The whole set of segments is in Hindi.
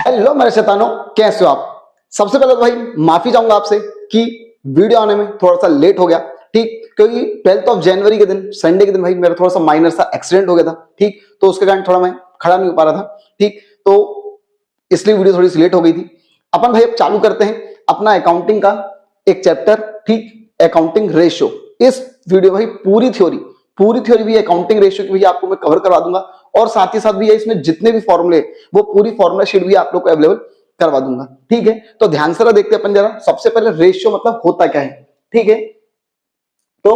हेलो मेरे शैतानों, कैसे हो आप। सबसे पहले तो भाई माफी चाहूंगा आपसे कि वीडियो आने में थोड़ा सा लेट हो गया, ठीक, क्योंकि 12 जनवरी के दिन संडे के दिन भाई मेरा थोड़ा सा माइनर सा एक्सीडेंट हो गया था, ठीक, तो उसके कारण थोड़ा मैं खड़ा नहीं हो पा रहा था, ठीक, तो इसलिए वीडियो थोड़ी सी लेट हो गई थी। अपन भाई अब चालू करते हैं अपना अकाउंटिंग का एक चैप्टर, ठीक, अकाउंटिंग रेशियो। इस वीडियो भाई पूरी थ्योरी भी अकाउंटिंग रेशियो की भी आपको मैं कवर करवा दूंगा, और साथ ही साथ भी इसमें जितने भी फॉर्मूले वो पूरी फॉर्मूला शीट भी आप लोग को अवेलेबल करवा दूंगा, ठीक है। तो ध्यान से देखते हैं अपन जरा। सबसे पहले रेशियो मतलब होता क्या है, ठीक है। तो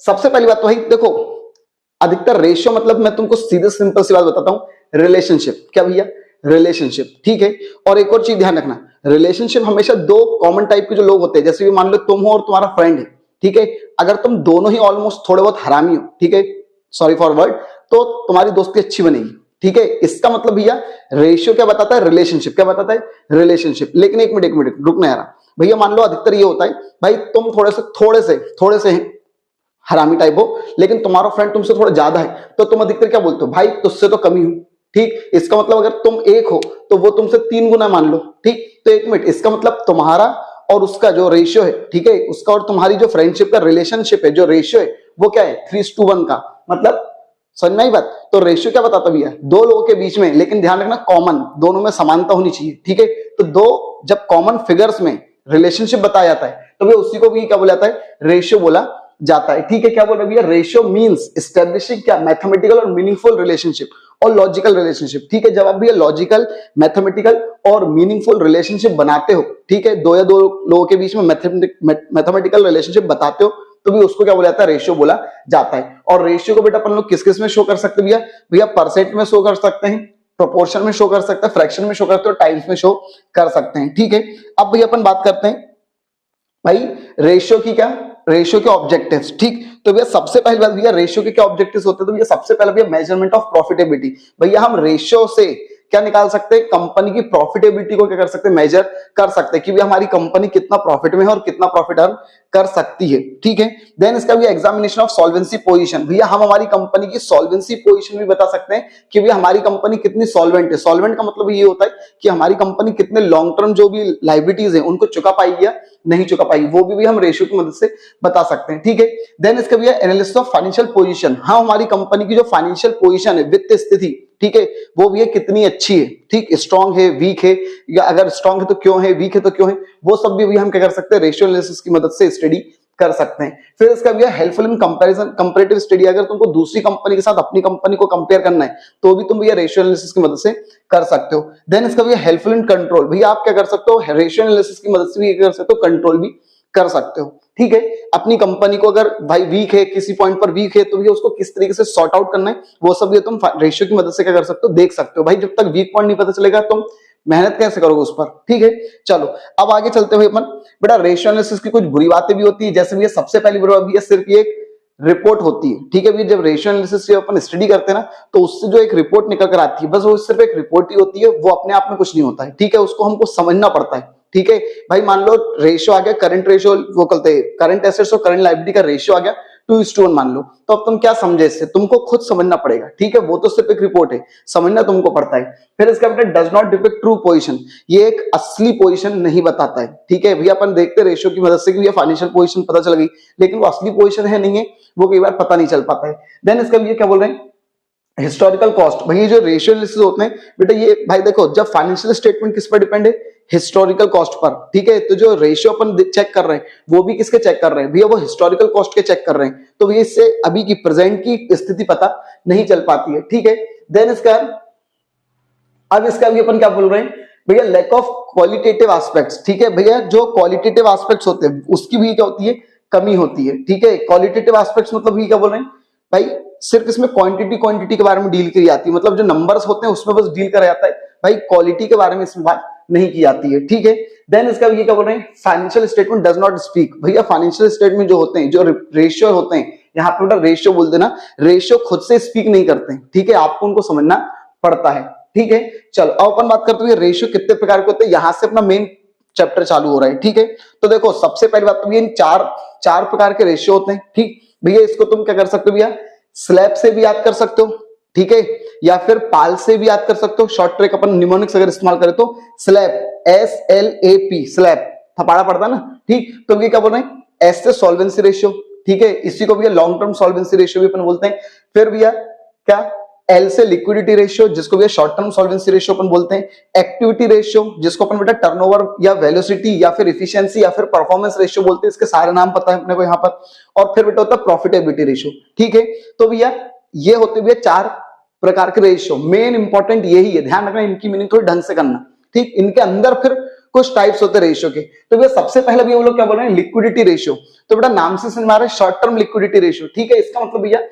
सबसे पहली बात तो भाई देखो, अधिकतर रेशियो मतलब मैं तुमको सीधे सिंपल सी बात बताता हूं, रिलेशनशिप। क्या भैया, रिलेशनशिप, ठीक है। और एक और चीज ध्यान रखना, रिलेशनशिप हमेशा दो कॉमन टाइप के जो लोग होते हैं, जैसे मान लो तुम हो और तुम्हारा फ्रेंड है, ठीक है। अगर तुम दोनों ही ऑलमोस्ट थोड़े बहुत हरामी हो, ठीक है, सॉरी फॉर वर्ड, तो तुम्हारी दोस्ती अच्छी बनेगी, ठीक है। इसका मतलब भैया रेशियो क्या बताता है, रिलेशनशिप क्या बताता है, रिलेशनशिप। लेकिन एक मिनट रुकना यार भैया, मान लो अधिकतर ये होता है भाई, तुम थोड़े से हरामी टाइप हो, लेकिन तुम्हारा फ्रेंड तुमसे थोड़ा ज्यादा है, तो तुम अधिकतर क्या बोलते हो, भाई तुझसे तो कमी हूं, ठीक। इसका मतलब अगर तुम एक हो तो वो तुमसे 3 गुना मान लो, ठीक। तो एक मिनट, इसका मतलब तुम्हारा और उसका जो रेशियो है, ठीक है, उसका और तुम्हारी जो फ्रेंडशिप का रिलेशनशिप है, जो रेशियो है वो क्या है, 3:1 का। मतलब समझ में आई बात। तो रेशियो क्या बताता भैया, दो लोगों के बीच में, लेकिन ध्यान रखना कॉमन, दोनों में समानता होनी चाहिए, ठीक है। तो दो जब कॉमन फिगर्स में रिलेशनशिप बताया जाता है तो भैया उसी को भी क्या बोला जाता है, रेशियो बोला जाता है, ठीक है। क्या बोल रहे भैया, रेशियो मींस एस्टेब्लिशिंग क्या, मैथमेटिकल और मीनिंगफुल रिलेशनशिप और लॉजिकल रिलेशनशिप, ठीक है। जब आप भैया लॉजिकल, मैथमेटिकल और मीनिंगफुल रिलेशनशिप बनाते हो, ठीक है, दो या दो लोगों के बीच में मैथमेटिकल रिलेशनशिप बताते हो, तो भी उसको क्या बोला जाता है, रेशियो बोला जाता है। और रेशियो को बेटा अपन लोग किस किस में शो कर सकते हैं भैया, भैया परसेंट में शो कर सकते हैं, प्रोपोर्शन में शो कर सकते हैं, फ्रैक्शन में शो करते हो, टाइम्स में शो कर सकते हैं, ठीक है। अब भैया अपन बात करते हैं भाई रेशियो की, क्या रेशियो के ऑब्जेक्टिव्स, ठीक। तो भैया सबसे पहली बात भैया, रेशियो के क्या ऑब्जेक्टिव्स होते हैं, तो भैया सबसे पहले भैया मेजरमेंट ऑफ प्रॉफिटेबिलिटी। भैया हम रेशियो से क्या निकाल सकते हैं, कंपनी की प्रॉफिटेबिलिटी को क्या कर सकते हैं, मेजर कर सकते हैं कि भैया हमारी कंपनी कितना प्रॉफिट में है और कितना प्रॉफिट अर्न कर सकती है, ठीक है। देन इसका भैया एग्जामिनेशन ऑफ सॉल्वेंसी पोजीशन, भैया हम हमारी कंपनी की सॉल्वेंसी पोजीशन भी बता सकते हैं कि भैया हमारी कंपनी कितनी सॉल्वेंट है। सॉल्वेंट का मतलब ये होता है कि हमारी कंपनी कितने लॉन्ग टर्म जो भी लाइबिलिटीज है उनको चुका पाएगी या नहीं चुका पाएगी, वो भी हम रेशियो की मदद से बता सकते हैं, ठीक है। देन इसका भैया एनालिसिस ऑफ फाइनेंशियल पोजीशन, हाँ हमारी कंपनी की जो फाइनेंशियल पोजीशन है, वित्तीय स्थिति, ठीक है, वो भी कितनी अच्छी है, ठीक, स्ट्रांग है, वीक है, या अगर स्ट्रांग है तो क्यों है, वीक है तो क्यों है, वो सब भी हम क्या कर सकते हैं, रेशियो एनालिसिस की मदद से स्टडी कर सकते हैं। फिर इसका भी helpful in comparison, comparative study, अगर तुमको दूसरी कंपनी के साथ अपनी कंपनी को कंपेयर करना है तो भी तुम भैया रेशियो एनालिसिस की मदद से कर सकते हो। देन इसका भी हेल्पफुल इन कंट्रोल, भैया आप क्या कर सकते हो, रेशियो एनालिसिस की मदद से भी कर सकते हो, कंट्रोल भी कर सकते हो, ठीक है। अपनी कंपनी को अगर भाई वीक है, किसी पॉइंट पर वीक है, तो भैया उसको किस तरीके से सॉर्ट आउट करना है, वो सब ये तुम रेशियो की मदद से क्या कर सकते हो, देख सकते हो। भाई जब तक वीक पॉइंट नहीं पता चलेगा तुम मेहनत कैसे करोगे उस पर, ठीक है। चलो अब आगे चलते हुए अपन, बेटा रेशियो एनालिसिस की कुछ बुरी बातें भी होती है, जैसे भैया सबसे पहली बुरी बात सिर्फ ये रिपोर्ट होती है, ठीक है भैया। जब रेशियो एनालिसिस से अपन स्टडी करते हैं ना, तो उससे जो एक रिपोर्ट निकल कर आती है, बस वो सिर्फ एक रिपोर्ट ही होती है, वो अपने आप में कुछ नहीं होता है, ठीक है। उसको हमको समझना पड़ता है, ठीक है। भाई मान लो रेशियो आ गया, करंट रेशियो, वो कहते हैं करंट एसेट्स और करंट लायबिलिटी का रेशियो आ गया 2:1 मान लो, तो अब तुम क्या समझे इससे, तुमको खुद समझना पड़ेगा, ठीक है। वो तो सिर्फ एक रिपोर्ट है, समझना तुमको पड़ता है। फिर इसका बेटा does not depict true position, ये एक असली पोजीशन नहीं बताता है, ठीक है भैया। अपन देखते रेशियो की मदद से कि ये फाइनेंशियल पोजीशन पता चल गई, लेकिन वो असली पोजीशन है नहीं है, वो कई बार पता नहीं चल पाता है। देन इसका ये क्या बोल रहे हैं, हिस्टोरिकल कॉस्ट, भाई जो रेशियो एनालिसिस होते हैं बेटा, ये भाई देखो जब फाइनेंशियल स्टेटमेंट किस पर डिपेंड है, हिस्टोरिकल कॉस्ट पर, ठीक है। तो जो रेशियो अपन चेक कर रहे हैं वो भी किसके चेक कर रहे हैं भैया, वो हिस्टोरिकल कॉस्ट के चेक कर रहे हैं, तो भैया इससे अभी की प्रेजेंट की स्थिति पता नहीं चल पाती है, ठीक है। देन इसका अब इसका भी अपन क्या बोल रहे हैं भैया, लैक ऑफ क्वालिटेटिव एस्पेक्ट्स, ठीक है भैया। जो क्वालिटेटिव एस्पेक्ट्स होते हैं उसकी भी क्या होती है, कमी होती है, ठीक है। क्वालिटेटिव एस्पेक्ट्स मतलब ये क्या बोल रहे हैं भाई, सिर्फ इसमें क्वांटिटी के बारे में डील की जाती है, मतलब जो नंबर्स होते हैं उसमें बस डील करा जाता है, भाई क्वालिटी के बारे में इसमें बात नहीं की जाती है, ठीक है। देन इसका ये क्या बोल रहे हैं, financial statement does not speak, भैया फाइनेंशियल स्टेटमेंट जो होते हैं, जो रेशियो होते हैं, यहाँ पे बेटा रेशियो बोल देना, रेशियो खुद से स्पीक नहीं करते हैं, ठीक है, आपको उनको समझना पड़ता है, ठीक है। चलो अब अपन बात करते हैं रेशियो कितने प्रकार के होते हैं, यहां से अपना मेन चैप्टर चालू हो रहा है, ठीक है। तो देखो सबसे पहली बात तो ये चार प्रकार के रेशियो होते हैं, ठीक भैया। इसको तुम क्या कर सकते हो भैया, स्लैब से भी याद कर सकते हो, ठीक है, या फिर पाल से भी याद कर सकते हो, शॉर्ट ट्रिक अपन निमोनिक्स अगर इस्तेमाल करें तो स्लैप, SLAP, स्लैप, थपाड़ा पड़ता ना, ठीक। तो ये क्या बोल रहे हैं, एस से सॉल्वेंसी रेशियो, ठीक है, इसी को भी लॉन्ग टर्म सॉल्वेंसी रेशियो भी अपन बोलते हैं। फिर भैया क्या, एल से लिक्विडिटी रेशियो, जिसको भी शॉर्ट टर्म सॉल्वेंसी रेशियो अपन बोलते हैं। एक्टिविटी रेशियो, जिसको अपन बेटा टर्नओवर या वेलोसिटी या फिर इफिशियंसी या फिर परफॉर्मेंस रेशियो बोलते हैं, इसके सारे नाम पता है अपने को यहाँ पर। और फिर बेटा होता है प्रॉफिटेबिलिटी रेशियो, ठीक है। तो भैया ये होते हुए 4 प्रकार के रेशियो, मेन इंपॉर्टेंट यही है, ध्यान रखना, इनकी मीनिंग थोड़ी ढंग से करना, ठीक। इनके अंदर फिर कुछ टाइप्स होते हैं रेशियो के। तो भैया सबसे पहले भी हम लोग क्या बोल रहे हैं, लिक्विडिटी रेशियो। तो बेटा नाम से समझ में आ रहा है, शॉर्ट टर्म लिक्विडिटी रेशियो, ठीक है। इसका मतलब भैया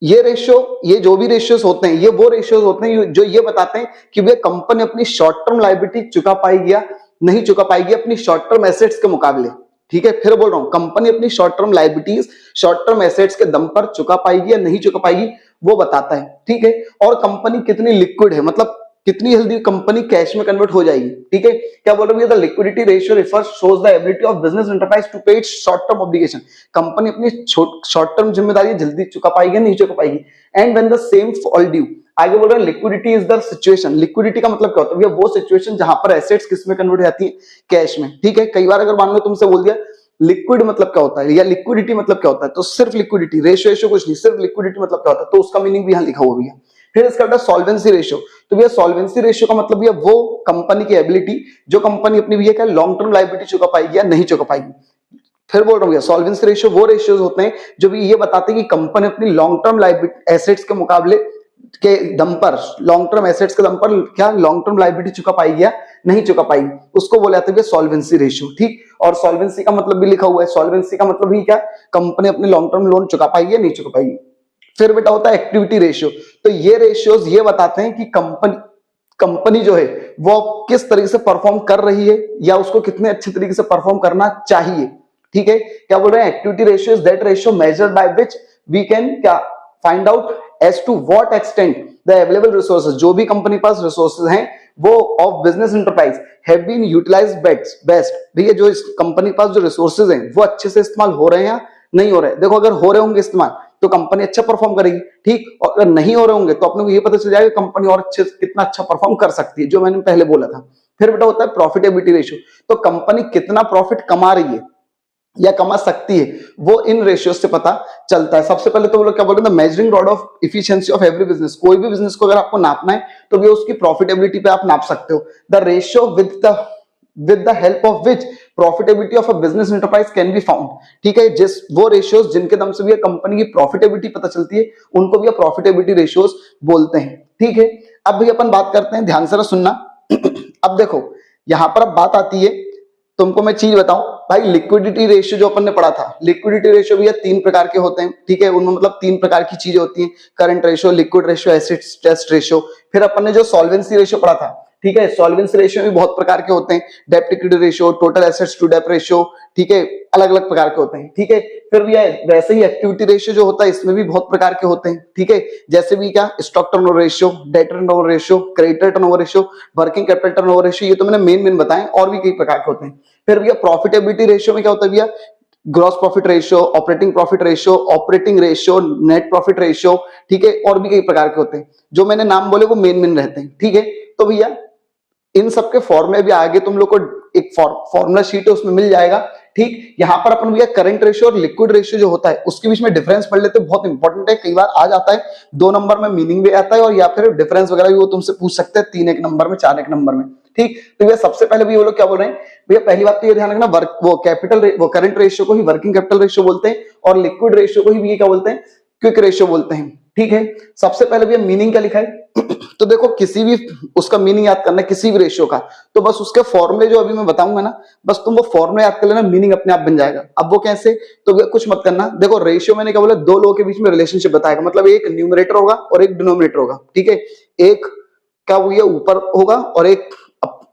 ये रेशियो, ये जो भी रेशियोज होते हैं, ये वो रेशियोज होते हैं जो ये बताते हैं कि भैया कंपनी अपनी शॉर्ट टर्म लायबिलिटी चुका पाएगी या नहीं चुका पाएगी अपनी शॉर्ट टर्म एसेट्स के मुकाबले, ठीक है। फिर बोल रहा हूं, कंपनी अपनी short term liabilities short term assets के दम पर चुका पाएगी या नहीं चुका पाएगी, वो बताता है, ठीक है। और कंपनी कितनी लिक्विड है, मतलब कितनी जल्दी कंपनी कैश में कन्वर्ट हो जाएगी, ठीक है। क्या बोल रहे हैं, the liquidity ratio refers shows the ability of business enterprise to pay its short term obligation. Company अपनी शॉर्ट टर्म जिम्मेदारी जल्दी चुका पाएगी नहीं चुका पाएगी। And when the same fall due, आगे बोल रहे हैं liquidity is the situation. Liquidity का मतलब क्या होता है, वो सिचुएशन जहां पर एसेट्स किस में कन्वर्ट हो जाती है, कैश में, ठीक है। कई बार अगर मान लो तुमसे बोल दिया लिक्विड मतलब क्या होता है या लिक्विडिटी मतलब क्या होता है, तो सिर्फ लिक्विडिटी, रेशियो कुछ नहीं, सिर्फ लिक्विडिटी मतलब क्या होता है, तो उसका मीनिंग भी यहां लिखा हुआ है। फिर इसका बेटा सॉल्वेंसी रेशियो। तो भैया सॉल्वेंसी रेशियो का मतलब भैया वो कंपनी की एबिलिटी जो कंपनी अपनी भैया क्या लॉन्ग टर्म लायबिलिटी चुका पाएगी या नहीं चुका पाएगी। फिर बोल रहा हूँ भैया सॉल्वेंसी रेशियो वो रेशियोज होते हैं जो भी ये बताते हैं कि कंपनी अपनी लॉन्ग टर्म लायबिलिटी एसेट्स के मुकाबले के दम पर, लॉन्ग टर्म एसेट्स के दम पर क्या लॉन्ग टर्म लायबिलिटी चुका पाएगी या नहीं चुका पाएगी, उसको बोले जाते हैं सॉल्वेंसी रेशियो, ठीक। और सॉल्वेंसी का मतलब भी लिखा हुआ है, सॉल्वेंसी का मतलब भी क्या, कंपनी अपने लॉन्ग टर्म लोन चुका पाएगी या नहीं चुका पाएगी। फिर बेटा होता है एक्टिविटी रेशियो। तो ये रेशियोज ये बताते हैं कि कंपनी जो है वो किस तरीके से परफॉर्म कर रही है या उसको कितने अच्छे तरीके से परफॉर्म करना चाहिए, ठीक है। क्या बोल रहे हैं, activity ratio is that ratio measured by which we can क्या find out as to what extent the available resources, जो भी कंपनी पास रिसोर्सेज हैं वो of business enterprise have been utilised best. भैया जो इस कंपनी पास जो रिसोर्सेज हैं वो अच्छे से इस्तेमाल हो रहे हैं या नहीं हो रहे। देखो अगर हो रहे होंगे इस्तेमाल तो कंपनी अच्छा परफॉर्म करेगी, ठीक। और अगर नहीं हो रहे होंगे तो अपने को ये पता चल जाएगा कंपनी और अच्छे कितना अच्छा परफॉर्म कर सकती है, जो मैंने पहले बोला था। फिर बेटा होता है प्रॉफिटेबिलिटी रेशियो। तो कंपनी कितना प्रॉफिट कमा रही है या कमा सकती है वो इन रेशियो से पता चलता है। सबसे पहले तो वो लोग क्या बोल रहे हैं, measuring rod of efficiency of every business. कोई भी बिजनेस को अगर आपको नापना है तो भी उसकी प्रॉफिटेबिलिटी पे आप नाप सकते हो। The ratio with the help of which profitability of a business enterprise can be found, ठीक है। जिस वो रेशियोज जिनके दम से भी कंपनी की प्रॉफिटेबिलिटी पता चलती है उनको भी प्रॉफिटेबिलिटी रेशियोज बोलते हैं, ठीक है। अब भी अपन बात करते हैं, ध्यान से सुनना। अब देखो यहां पर अब बात आती है, तुमको मैं चीज बताऊं भाई, लिक्विडिटी रेशियो जो अपन ने पढ़ा था, लिक्विडिटी रेशियो भी 3 प्रकार के होते हैं, ठीक है। उनमें मतलब 3 प्रकार की चीजें होती हैं, current ratio, liquid ratio, asset test ratio. फिर अपन ने जो सॉल्वेंसी रेशियो पढ़ा था, ठीक है, सॉल्वेंसी रेशियो भी बहुत प्रकार के होते हैं, डेब्ट equity ratio, total assets to डेब्ट रेशियो, ठीक है, अलग अलग प्रकार के होते हैं, ठीक है। फिर भी वैसे ही एक्टिविटी रेशियो जो होता है इसमें भी बहुत प्रकार के होते हैं, ठीक है। जैसे भी क्या stock turnover ratio, debt turnover ratio, creditor turnover ratio, working capital turnover ratio, ये तो मैंने मेन बताए, और भी कई प्रकार के होते हैं। फिर भैया प्रॉफिटेबिलिटी रेशियो में क्या होता है भैया, gross profit ratio, operating profit ratio, operating ratio, net profit ratio, ठीक है, और भी कई प्रकार के होते हैं। जो मैंने नाम बोले वो मेन रहते हैं, ठीक है। तो भैया इन सबके फॉर्मूले भी आगे तुम लोग को एक फॉर्मूला शीट है उसमें मिल जाएगा, ठीक। यहां पर अपन भैया करंट रेशियो और लिक्विड रेशियो जो होता है उसके बीच में डिफरेंस पढ़ लेते हैं, बहुत इंपॉर्टेंट है। कई बार आ जाता है 2 नंबर में मीनिंग भी आता है और या फिर डिफरेंस वगैरह भी वो तुमसे पूछ सकते हैं 3 एक नंबर में, 4 एक नंबर में, ठीक। तो भैया सबसे पहले भी वो लोग क्या बोल रहे हैं भैया, पहली बात तो ये ध्यान रखना, वो करंट रेशियो को ही वर्किंग कैपिटल रेशियो बोलते हैं और लिक्विड रेशियो को ही भैया क्या बोलते हैं, क्विक रेशियो बोलते हैं, ठीक है। सबसे पहले भैया मीनिंग क्या लिखा है तो देखो किसी भी उसका मीनिंग याद करना है किसी भी रेशियो का, तो बस उसके फॉर्मूले जो अभी मैं बताऊंगा ना, बस तुम वो फॉर्मूला याद कर लेना, मीनिंग अपने आप बन जाएगा। अब वो कैसे, तो कुछ मत करना, देखो रेशियो मैंने क्या बोला, 2 लोगों के बीच में रिलेशनशिप बताएगा, मतलब एक न्यूमरेटर होगा और एक डिनोमिनेटर होगा, ठीक है। एक का वो ये ऊपर होगा और एक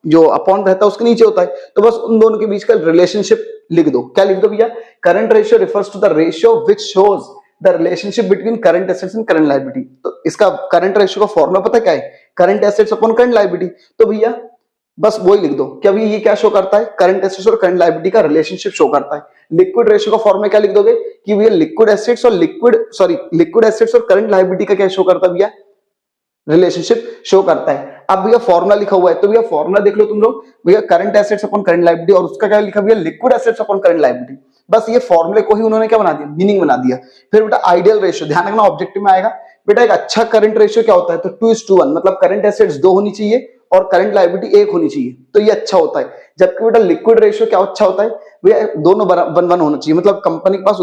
जो अपॉन रहता है उसके नीचे होता है, तो बस उन दोनों के बीच का रिलेशनशिप लिख दो। क्या लिख दो भैया, current ratio refers to the ratio which shows the relationship between current assets and current liability. तो इसका करंट रेशियो का फॉर्मूला पता क्या है, current assets upon current liability. तो भैया बस वही लिख दो, क्या भैया ये क्या शो करता है, करंट एसेट्स और करंट लायबिलिटी का रिलेशनशिप शो करता है। लिक्विड रेशियो का फॉर्मूला क्या लिख दोगे कि भैया लिक्विड एसेट्स और करंट लायबिलिटी का क्या शो करता है भैया, रिलेशनशिप शो करता है। अब भैया फॉर्मूला लिखा हुआ है, तो भैया फॉर्मूला देख लो तुम लोग, भैया current assets upon current liability, और उसका क्या लिखा भैया, liquid assets upon current liability. बस ये फॉर्मूले को ही उन्होंने क्या बना दिया, मीनिंग बना दिया। फिर बेटा आइडियल रेशियो, ध्यान रखना ऑब्जेक्टिव में आएगा बेटा, एक अच्छा करंट रेशियो क्या होता है, तो 2:1, मतलब करंट एसेट्स 2 होनी चाहिए और करंट लायबिलिटी 1 होनी चाहिए, तो ये अच्छा होता है। जबकि बेटा लिक्विड रेशियो क्या अच्छा होता है भैया, दोनों 1:1 होना चाहिए, मतलब कंपनी के पास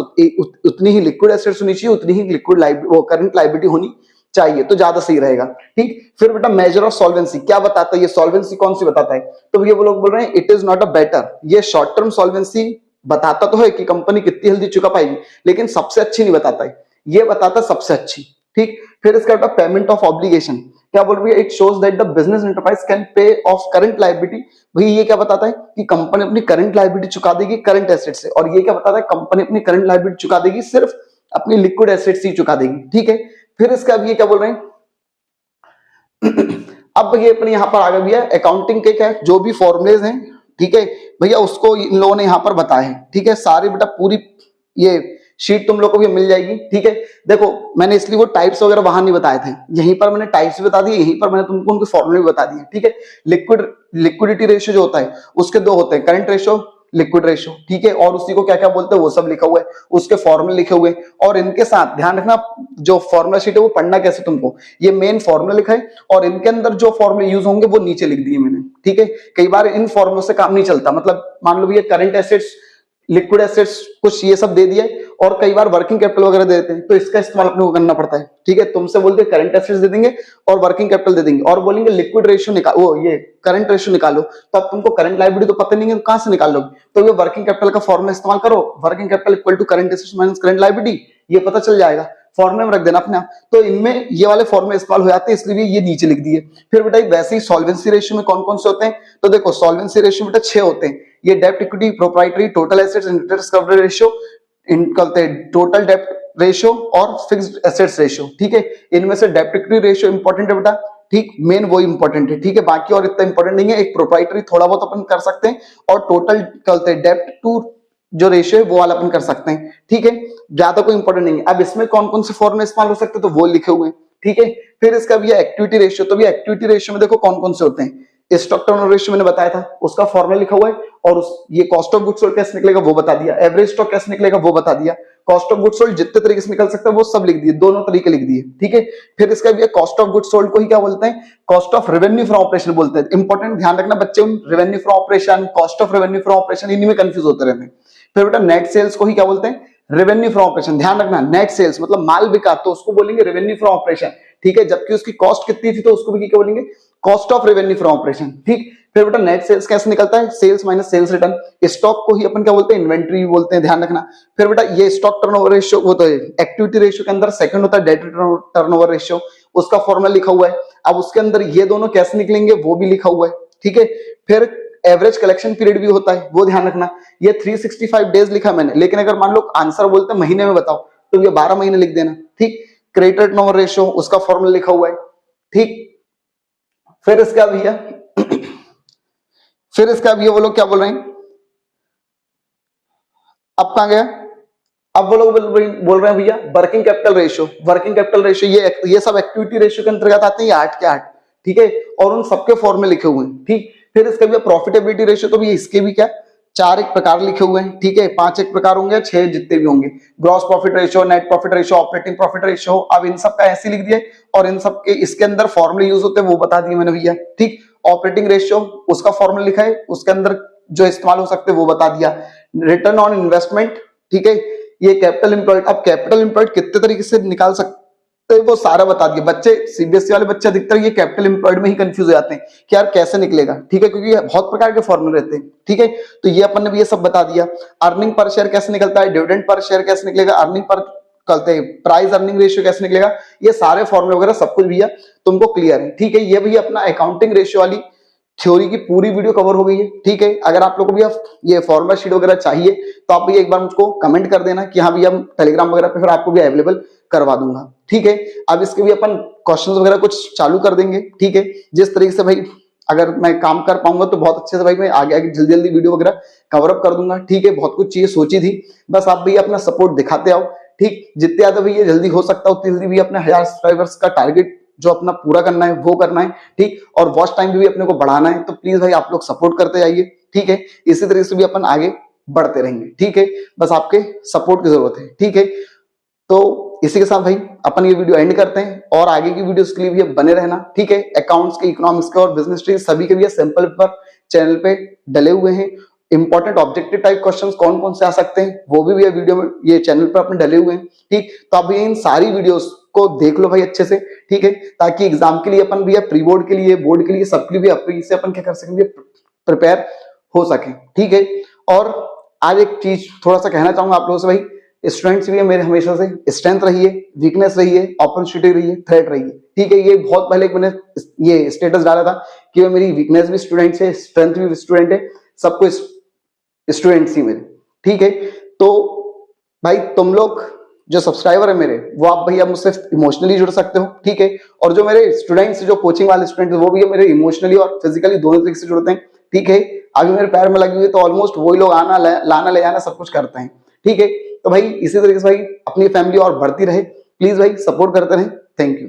उतनी ही लिक्विड एसेट्स होनी चाहिए, उतनी ही लिक्विड वो करंट लायबिलिटी होनी चाहिए, तो ज्यादा सही रहेगा। ठीक, फिर बेटा मेजर ऑफ सॉल्वेंसी क्या बताता है, ये सॉल्वेंसी कौन सी बताता है, तो ये वो लोग बोल रहे हैं it is not a better, ये शॉर्ट टर्म सॉल्वेंसी बताता तो है कि कंपनी कितनी जल्दी चुका पाएगी, लेकिन सबसे अच्छी नहीं बताता है, ये बताता सबसे अच्छी। ठीक, फिर इसका बेटा पेमेंट ऑफ ऑब्लिगेशन क्या बोल रही है, it shows that the business enterprise can pay of current liability, भाई ये क्या बताता है कि कंपनी अपनी करंट लायबिलिटी चुका देगी करंट एसेट से, और ये क्या बताता है कंपनी अपनी करंट लायबिलिटी चुका देगी सिर्फ अपनी लिक्विड एसेट से ही चुका देगी। ठीक है, फिर इसका अब ये क्या बोल रहे हैं अब ये अपने यहां पर आ गया अकाउंटिंग के क्या जो भी फॉर्मुलेज हैं, ठीक है भैया, उसको इन लोगों ने यहां पर बताए हैं। ठीक है, सारी बेटा पूरी ये शीट तुम लोग को भी मिल जाएगी। ठीक है, देखो मैंने इसलिए वो टाइप्स वगैरह वहां नहीं बताए थे, यहीं पर मैंने टाइप्स बता दिए, यहीं पर मैंने तुमको उनके फॉर्मूले भी बता दिए। ठीक है, लिक्विडिटी रेशियो जो होता है उसके 2 होते हैं, करंट रेशियो, लिक्विड रेशियो। ठीक है, और उसी को क्या क्या बोलते हैं वो सब लिखा हुआ है, उसके फॉर्मूले लिखे हुए, और इनके साथ ध्यान रखना जो फॉर्मूला शीट है वो पढ़ना कैसे तुमको, ये मेन फॉर्मूला लिखा है और इनके अंदर जो फॉर्मूले यूज होंगे वो नीचे लिख दिए मैंने। ठीक है, कई बार इन फॉर्मूलों से काम नहीं चलता, मतलब मान लो ये करंट एसेट्स, लिक्विड एसेट्स कुछ ये सब दे दिया, और कई बार वर्किंग कैपिटल वगैरह दे देते हैं, तो इसका इस्तेमाल अपने को करना पड़ता है। ठीक है, तुमसे बोलते करंट एसेट्स दे देंगे और वर्किंग कैपिटल दे देंगे, और बोलेंगे लिक्विड रेशियो निकालो, वो ये करंट रेशियो निकालो, तो अब तुमको करंट लायबिलिटी तो पता नहीं है, कहां से निकाल लोगे, तो ये वर्किंग कैपिटल का फॉर्मूला इस्तेमाल करो, working capital equal to current assets minus current liability, ये पता चल जाएगा, फॉर्मूले में रख देना अपने आप। तो इनमें ये वाले फॉर्मूले इस्तेमाल हो जाते हैं, इसलिए ये नीचे लिख दिए। फिर बेटा वैसे ही सॉल्वेंसी रेशियो में कौन कौन से होते हैं, तो देखो सॉल्वेंसी रेशियो बेटा 6 होते हैं, ये डेब्ट equity, proprietary, total assets, interest coverage ratio, total डेब्ट रेशियो और फिक्स्ड एसेट्स रेशियो। ठीक है, इनमें से डेब्ट इक्विटी रेशियो इंपॉर्टेंट है बेटा, ठीक, मेन वो इंपॉर्टेंट है। ठीक है, बाकी और इतना इंपॉर्टेंट नहीं है, एक प्रोप्राइटरी थोड़ा बहुत अपन कर सकते हैं, और टोटल कहते हैं डेब्ट टू जो रेशियो है वो वाला अपन कर सकते हैं। ठीक है, ज्यादा कोई इंपॉर्टेंट नहीं है। अब इसमें कौन कौन से फॉर्मूले इस्तेमाल हो सकते हैं, तो वो लिखे हुए हैं। ठीक है, फिर इसका भी एक्टिविटी रेशियो, तो भी एक्टिविटी रेशियो में देखो कौन कौन से होते हैं, स्टॉक टर्नओवर रेशियो मैंने बताया था, उसका फॉर्मूला लिखा हुआ है, और ये कॉस्ट ऑफ गुड्स सोल्ड कैसे निकलेगा वो बता दिया, एवरेज स्टॉक कैसे निकलेगा वो बता दिया, कॉस्ट ऑफ गुड्स सोल्ड जितने तरीके से निकल सकता है वो सब लिख दिए, दोनों तरीके लिख दिए। ठीक है, फिर इसका भी कॉस्ट ऑफ गुड्स सोल्ड को ही क्या बोलते हैं, cost of revenue from operation बोलते हैं। इंपॉर्टेंट ध्यान रखना बच्चे, उन revenue from operation, cost of revenue from operation इन्हीं में कंफ्यूज होते रहते हैं। फिर बेटा नेट सेल्स को ही क्या बोलते हैं, रेवेन्यू फ्रॉम ऑपरेशन। ध्यान रखना नेट सेल्स मतलब माल बिका तो उसको बोलेंगे रेवेन्यू फ्रॉम ऑपरेशन। ठीक है, जबकि उसकी कॉस्ट कितनी थी तो उसको भी क्या बोलेंगे, cost of revenue from operation. ठीक, फिर बेटा नेट सेल्स कैसे निकलता है, sales minus sales return. Stock को ही अपन क्या बोलते हैं, इन्वेंट्री बोलते हैं, ध्यान रखना। फिर बेटा ये स्टॉक टर्नओवर रेशियो, वो तो एक्टिविटी रेशियो के अंदर सेकंड होता है डेट टर्नओवर रेशियो, उसका फॉर्मूला लिखा हुआ है। अब उसके अंदर ये दोनों कैसे निकलेंगे वो भी लिखा हुआ है। ठीक है, फिर एवरेज कलेक्शन पीरियड भी होता है, वो ध्यान रखना। ये 365 डेज लिखा मैंने, लेकिन अगर मान लो आंसर बोलते हैं महीने में बताओ तो ये 12 महीने लिख देना। ठीक, क्रेडिट टर्नओवर रेशियो उसका फॉर्मूला लिखा हुआ है। ठीक, फिर इसका भी है फिर इसका भी है, वो लोग क्या बोल रहे हैं, अब कहां गया, अब वो लोग बोल रहे हैं भैया working capital ratio. Working capital ratio ये सब एक्टिविटी रेशियो के अंतर्गत आते हैं, ये 8 के 8। ठीक है, और उन सबके फॉर्मूले लिखे हुए हैं। ठीक, फिर इसका भी प्रॉफिटेबिलिटी रेशियो, तो भी इसके भी क्या 4 एक प्रकार लिखे हुए हैं। ठीक है, 5 एक प्रकार होंगे, 6 जितने भी होंगे, gross profit ratio, net profit ratio, operating profit ratio. अब इन सब का ऐसे लिख दिया, और इन सब के इसके अंदर फॉर्मूले यूज होते हैं वो बता दिए मैंने भैया। ठीक, ऑपरेटिंग रेशियो उसका फॉर्मूला लिखा है, उसके अंदर जो इस्तेमाल हो सकते हैं वो बता दिया। रिटर्न ऑन इन्वेस्टमेंट, ठीक है, ये कैपिटल एम्प्लॉयड। अब कैपिटल एम्प्लॉयड कितने तरीके से निकाल सकते वो सारा बता दिया। बच्चे सीबीएसई वाले बच्चे अधिकतर ये कैपिटल एम्प्लॉयड में ही कंफ्यूज हो जाते हैं कि यार कैसे निकलेगा। ठीक है, क्योंकि बहुत प्रकार के फॉर्मूले रहते हैं। ठीक है, तो ये अपन ने भी ये सब बता दिया। अर्निंग पर शेयर कैसे निकलता है, डिविडेंड पर शेयर कैसे निकलेगा, अर्निंग पर कहते हैं प्राइस अर्निंग रेशियो कैसे निकलेगा, ये सारे फॉर्मूले वगैरह सब कुछ भैया तुमको क्लियर है। ठीक है, ये भी अपना अकाउंटिंग रेशियो वाली थ्योरी की पूरी वीडियो कवर हो गई है। ठीक है, अगर आप लोगों को भी ये फॉर्मूला शीट वगैरह चाहिए तो आप भी एक बार मुझको कमेंट कर देना कि हाँ भैया हम टेलीग्राम वगैरह पे फिर आपको भी अवेलेबल करवा दूंगा। ठीक है, अब इसके भी अपन क्वेश्चंस वगैरह कुछ चालू कर देंगे। ठीक है, जिस तरीके से भाई अगर मैं काम कर पाऊंगा तो बहुत अच्छे से भाई मैं आगे आगे जल्दी जल्दी वीडियो वगैरह कवर अप कर दूंगा। ठीक है, बहुत कुछ चीजें सोची थी, बस आप भी अपना सपोर्ट दिखाते आओ। ठीक, जितने ज्यादा भी ये जल्दी हो सकता है उतनी जल्दी भी अपने 1000 सब्सक्राइबर्स का टारगेट जो अपना पूरा करना है वो करना है, ठीक। और वॉच टाइम भी अपने को बढ़ाना है, तो प्लीज भाई आप लोग सपोर्ट करते जाइए, ठीक है। इसी तरीके से भी अपन आगे बढ़ते रहेंगे, ठीक है। बस आपके सपोर्ट की जरूरत है, ठीक है। तो इसी के साथ भाई अपन ये वीडियो एंड करते हैं, और आगे की वीडियोस के लिए भी बने रहना, ठीक है। अकाउंट्स के, इकोनॉमिक्स के और बिजनेस ट्री सभी के भी सिंपल पेपर चैनल पे डले हुए हैं। इंपॉर्टेंट ऑब्जेक्टिव टाइप क्वेश्चंस कौन कौन से आ सकते हैं वो भी वीडियो में ये चैनल पर अपने डले हुए हैं, ठीक। तो आप इन सारी वीडियोस को देख लो भाई अच्छे से, ठीक है, ताकि एग्जाम के लिए अपन भी, प्री बोर्ड के लिए, बोर्ड के लिए, सबके लिए भी से अपन क्या कर सकेंगे, प्रिपेयर हो सके, ठीक है। और आज एक चीज थोड़ा सा कहना चाहूंगा आप लोगों से भाई, स्टूडेंट्स भी मेरे हमेशा से स्ट्रेंथ रही है, वीकनेस रही है, अपॉर्चुनिटी रही है, थ्रेट रही है, ठीक है। ये बहुत पहले मैंने ये स्टेटस डाला था कि मेरी वीकनेस भी स्टूडेंट है, स्ट्रेंथ भी स्टूडेंट है, सबको स्टूडेंट्स ही मेरे, ठीक है। तो भाई तुम लोग जो सब्सक्राइबर है मेरे, वो आप भैया मुझसे इमोशनली जुड़ सकते हो, ठीक है। और जो मेरे स्टूडेंट्स, जो कोचिंग वाले स्टूडेंट्स, वो भी मेरे इमोशनली और फिजिकली दोनों तरीके से जुड़ते हैं, ठीक है। अभी मेरे पैर में लगी हुई है तो ऑलमोस्ट वही लोग आना लाना ले जाना सब कुछ करते हैं, ठीक है। तो भाई इसी तरीके से भाई अपनी फैमिली और बढ़ती रहे, प्लीज भाई सपोर्ट करते रहे। Thank you.